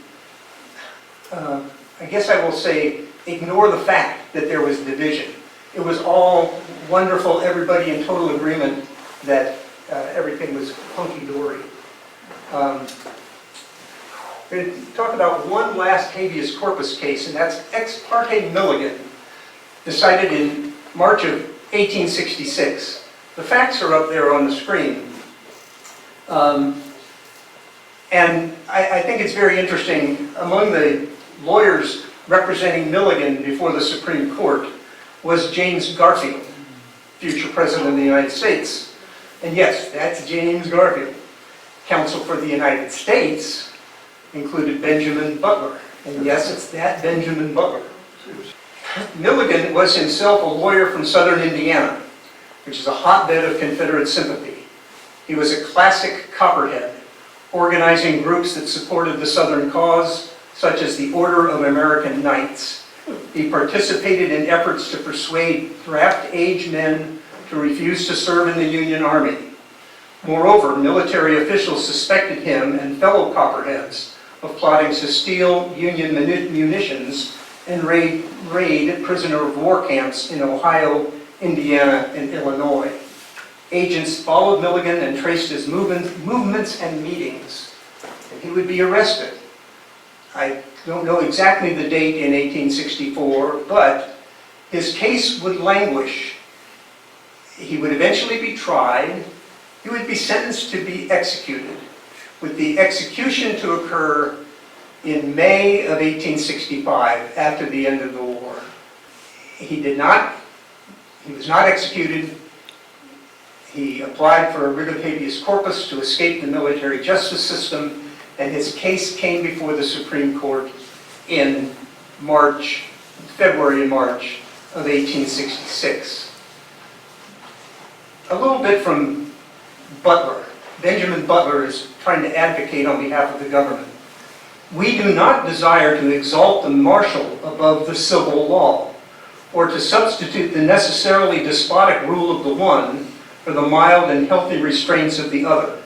I guess I will say, ignore the fact that there was division. It was all wonderful, everybody in total agreement that everything was hunky-dory. We're going to talk about one last habeas corpus case, and that's Ex parte Milligan, decided in March of 1866. The facts are up there on the screen. And I think it's very interesting, among the lawyers representing Milligan before the Supreme Court was James Garfield, future President of the United States. And yes, that's James Garfield. Counsel for the United States included Benjamin Butler. And yes, it's that Benjamin Butler. Milligan was himself a lawyer from southern Indiana, which is a hotbed of Confederate sympathy. He was a classic Copperhead, organizing groups that supported the Southern cause, such as the Order of American Knights. He participated in efforts to persuade draft-age men to refuse to serve in the Union Army. Moreover, military officials suspected him and fellow Copperheads of plotting to steal Union munitions and raid prisoner of war camps in Ohio, Indiana, and Illinois. Agents followed Milligan and traced his movements and meetings, and he would be arrested. I don't know exactly the date in 1864, but his case would languish. He would eventually be tried. He would be sentenced to be executed, with the execution to occur in May of 1865, after the end of the war. He was not executed. He applied for a writ of habeas corpus to escape the military justice system, and his case came before the Supreme Court in February and March of 1866. A little bit from Butler. Benjamin Butler is trying to advocate on behalf of the government. We do not desire to exalt the martial above the civil law, or to substitute the necessarily despotic rule of the one for the mild and healthy restraints of the other.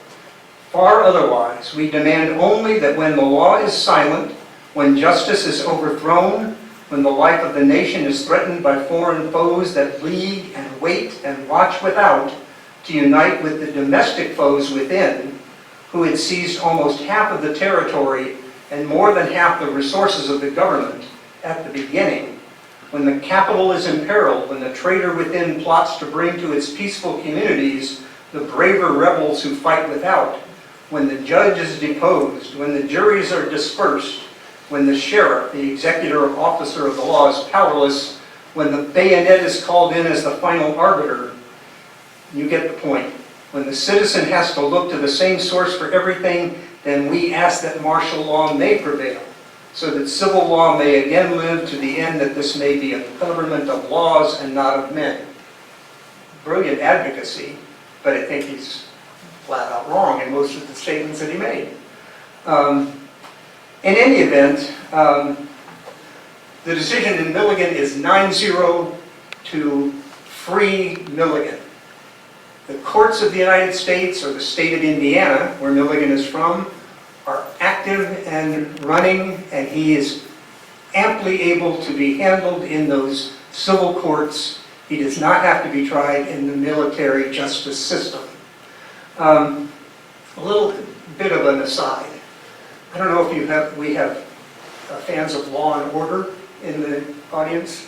Far otherwise, we demand only that when the law is silent, when justice is overthrown, when the life of the nation is threatened by foreign foes that league and wait and watch without, to unite with the domestic foes within, who had seized almost half of the territory and more than half the resources of the government at the beginning, when the capital is imperiled, when the traitor within plots to bring to its peaceful communities the braver rebels who fight without, when the judge is deposed, when the juries are dispersed, when the sheriff, the executive officer of the law, is powerless, when the bayonet is called in as the final arbiter, you get the point. When the citizen has to look to the same source for everything, then we ask that martial law may prevail, so that civil law may again live to the end that this may be a government of laws and not of men. Brilliant advocacy, but I think he's flat out wrong in most of the statements that he made. In any event, the decision in Milligan is 9-0 to free Milligan. The courts of the United States, or the state of Indiana, where Milligan is from, are active and running, and he is amply able to be handled in those civil courts. He does not have to be tried in the military justice system. A little bit of an aside. I don't know if we have fans of Law and Order in the audience.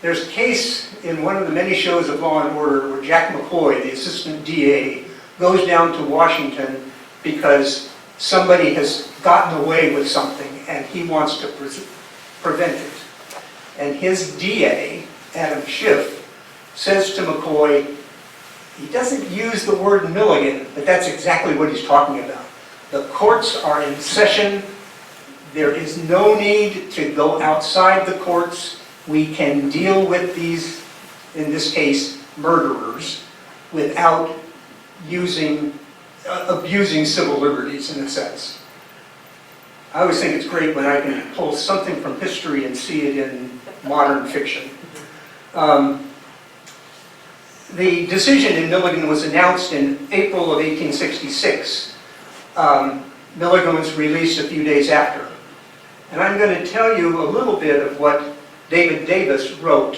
There's a case in one of the many shows of Law and Order where Jack McCoy, the assistant DA, goes down to Washington because somebody has gotten away with something and he wants to prevent it. And his DA, Adam Schiff, says to McCoy, he doesn't use the word Milligan, but that's exactly what he's talking about. The courts are in session. There is no need to go outside the courts. We can deal with these, in this case, murderers, without abusing civil liberties in a sense. I always think it's great when I can pull something from history and see it in modern fiction. The decision in Milligan was announced in April of 1866. Milligan was released a few days after. And I'm going to tell you a little bit of what David Davis wrote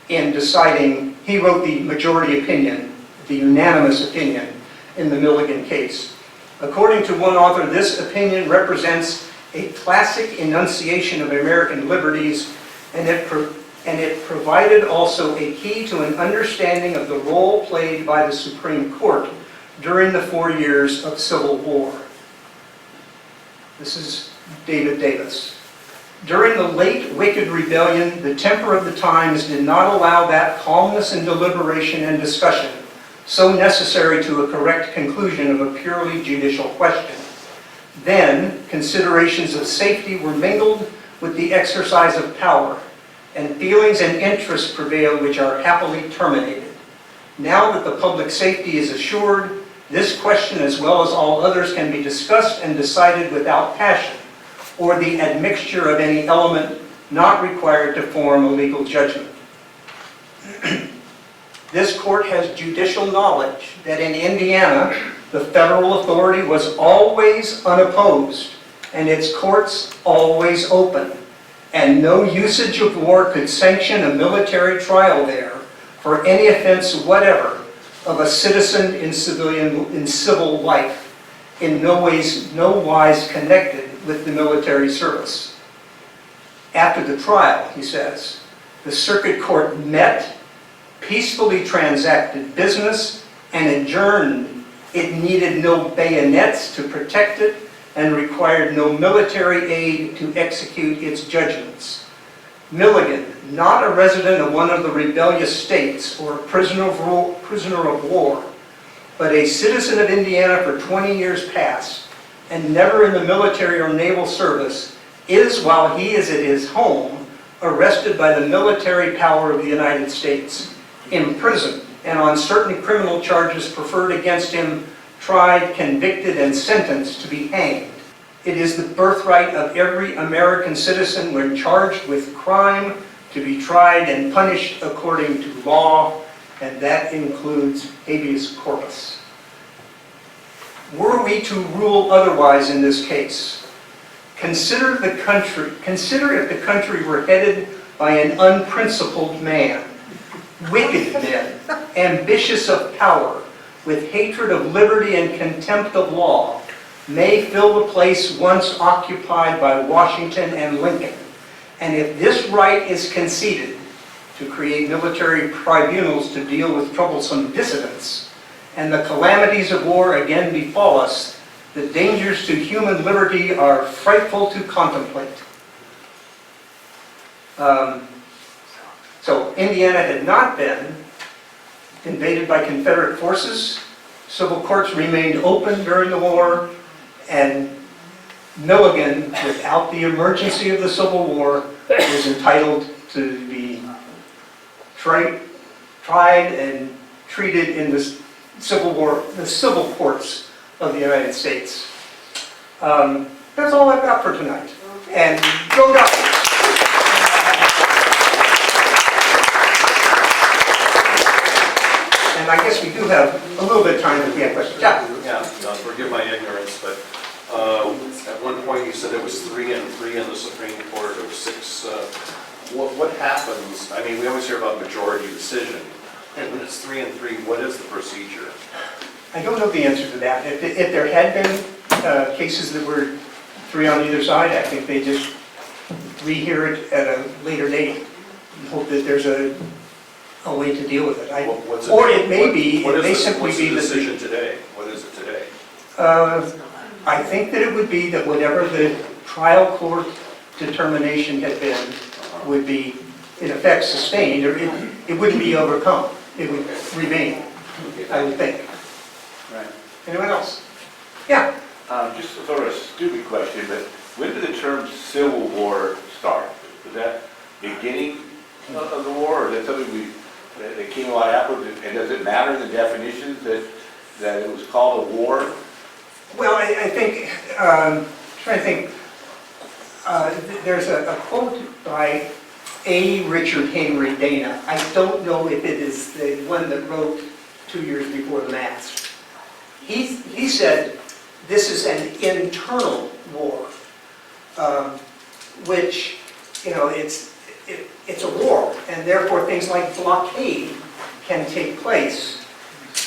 in deciding. He wrote the majority opinion, the unanimous opinion in the Milligan case. According to one author, this opinion represents a classic enunciation of American liberties, and it provided also a key to an understanding of the role played by the Supreme Court during the 4 years of Civil War. This is David Davis. During the late Wicked Rebellion, the temper of the times did not allow that calmness and deliberation and discussion so necessary to a correct conclusion of a purely judicial question. Then, considerations of safety were mingled with the exercise of power, and feelings and interests prevailed which are happily terminated. Now that the public safety is assured, this question, as well as all others, can be discussed and decided without passion, or the admixture of any element not required to form a legal judgment. This court has judicial knowledge that in Indiana, the federal authority was always unopposed, and its courts always open, and no usage of war could sanction a military trial there for any offense whatever of a citizen in civil life, in no wise connected with the military service. After the trial, he says, the circuit court met, peacefully transacted business, and adjourned. It needed no bayonets to protect it and required no military aid to execute its judgments. Milligan, not a resident of one of the rebellious states or a prisoner of war, but a citizen of Indiana for 20 years past, and never in the military or naval service, is, while he is at his home, arrested by the military power of the United States, imprisoned, and on certain criminal charges preferred against him, tried, convicted, and sentenced to be hanged. It is the birthright of every American citizen when charged with crime to be tried and punished according to law, and that includes habeas corpus. Were we to rule otherwise in this case, consider if the country were headed by an unprincipled man, wicked men, ambitious of power, with hatred of liberty and contempt of law, may fill the place once occupied by Washington and Lincoln. And if this right is conceded to create military tribunals to deal with troublesome dissidents, and the calamities of war again befall us, the dangers to human liberty are frightful to contemplate. So Indiana had not been invaded by Confederate forces. Civil courts remained open during the war, and Milligan, without the emergency of the Civil War, was entitled to be tried and treated in the civil courts of the United States. That's all I've got for tonight. And go Ducks! And I guess we do have a little bit of time if we have questions. Yeah. Yeah, forgive my ignorance, but at one point you said there was 3 and 3 in the Supreme Court, there was 6. What happens? I mean, we always hear about majority decision. And when it's 3 and 3, what is the procedure? I don't know the answer to that. If there had been cases that were 3 on either side, I think they just rehear it at a later date and hope that there's a way to deal with it. Or it may be, it may simply be the that decision today? What is it today? I think that it would be that whatever the trial court determination had been would be, in effect, sustained, or it wouldn't be overcome. It would remain, I would think. Right. Anyone else? Yeah. Just a sort of stupid question, but when did the term Civil War start? Was that beginning of the war, or is that something that came about afterwards? And does it matter in the definitions that it was called a war? Well, I think, trying to think, there's a quote by A. Richard Henry Dana. I don't know if it is the one that wrote 2 years before the Mass. He said this is an internal war, which, you know, it's a war, and therefore things like blockade can take place.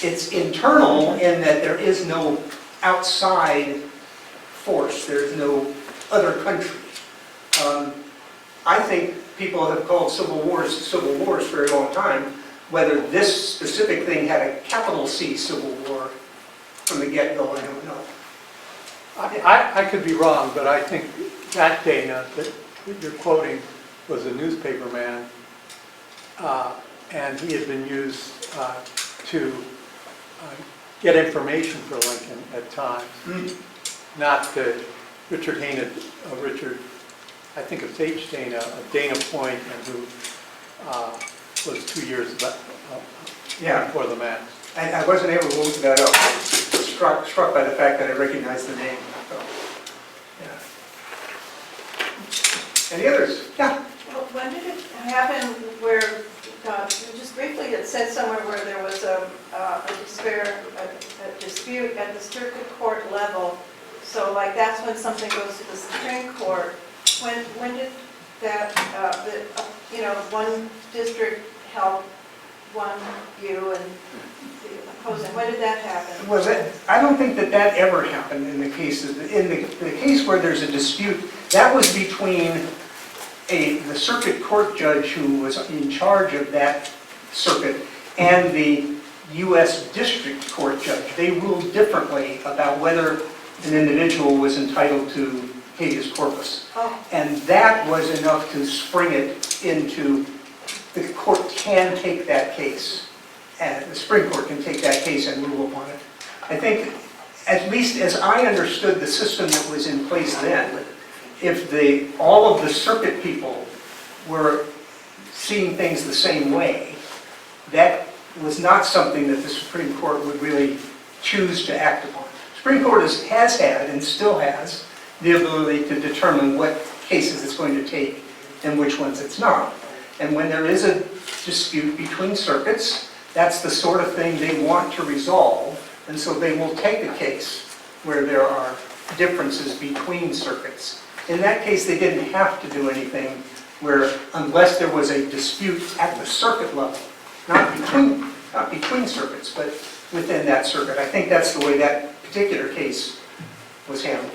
It's internal in that there is no outside force, there is no other country. I think people have called civil wars for a very long time. Whether this specific thing had a capital C Civil War from the get-go, I don't know. I could be wrong, but I think that Dana that you're quoting was a newspaper man, and he had been used to get information for Lincoln at times. Not Richard Dana, I think it's H. Dana, of Dana Point, and who was 2 years before the Mass. I wasn't able to look that up. Struck by the fact that I recognized the name. So, yeah. Any others? Yeah. Well, when did it happen where, just briefly, it said somewhere where there was a dispute at the circuit court level, so like that's when something goes to the Supreme Court. When did that, one district held one view and the opposing, when did that happen? Well, I don't think that ever happened in the cases. In the case where there's a dispute, that was between the circuit court judge who was in charge of that circuit and the U.S. District Court judge. They ruled differently about whether an individual was entitled to habeas corpus. Oh. And that was enough to spring it into the court can take that case, and the Supreme Court can take that case and rule upon it. I think, at least as I understood the system that was in place then, if all of the circuit people were seeing things the same way, that was not something that the Supreme Court would really choose to act upon. The Supreme Court has had and still has the ability to determine what cases it's going to take and which ones it's not. And when there is a dispute between circuits, that's the sort of thing they want to resolve, and so they will take a case where there are differences between circuits. In that case, they didn't have to do anything unless there was a dispute at the circuit level, not between circuits, but within that circuit. I think that's the way that particular case was handled.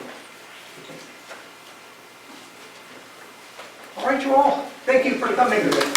All right, you all. Thank you for coming today.